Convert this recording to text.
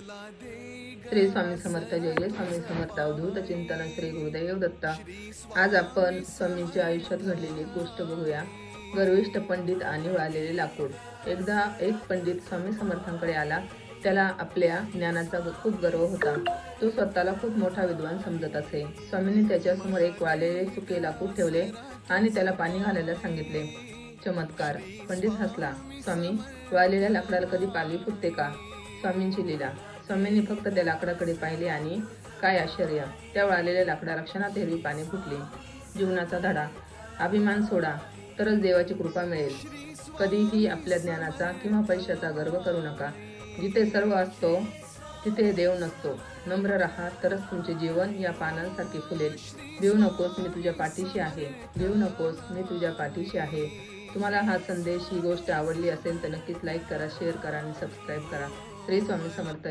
श्री स्वामी समर्थ. जय जय स्वामी समर्थ. अवधूत चिंतन श्री गुरुदेव दत्ता. आज आपण स्वामींच्या आयुष्यात घडलेली एक गोष्ट बघूया. गर्विष्ठ पंडित आणि उडालेले लाकूड. एकदा एक पंडित स्वामी समर्थांकडे आला. त्याला आपल्या ज्ञानाचा खूप गर्व होता. तो स्वतःला खूप मोठा विद्वान समजत असे. स्वामींनी त्याच्यासमोर एक वाळलेले सुके लाकूड ठेवले आणि त्याला पाणी घालायला सांगितले. चमत्कार. पंडित हसला. स्वामी, वाळलेल्या लाकडाला कधी पाणी फुटते का? स्वामींची लीला. स्वामींनी फक्त त्या लाकडाकडे पाहिले आणि काय आश्चर्य, त्या वाळलेल्या लाकडाला क्षणात हिरवी पाने फुटली. जीवनाचा धडा. अभिमान सोडा तरच देवाची कृपा मिळेल. कधीही आपल्या ज्ञानाचा किंवा पैशाचा गर्व करू नका. जिथे सर्व असतो तिथे देव नसतो. नम्र राहा तरच तुमचे जीवन या पानांसारखे फुलेल. भिवू नकोस, मी तुझ्या पाठीशी आहे. भिवू नकोस, मी तुझ्या पाठीशी आहे. तुम्हाला हा संदेश, ही गोष्ट आवडली असेल तर नक्कीच लाईक करा, शेअर करा आणि सबस्क्राईब करा. श्री स्वामी समर्थ.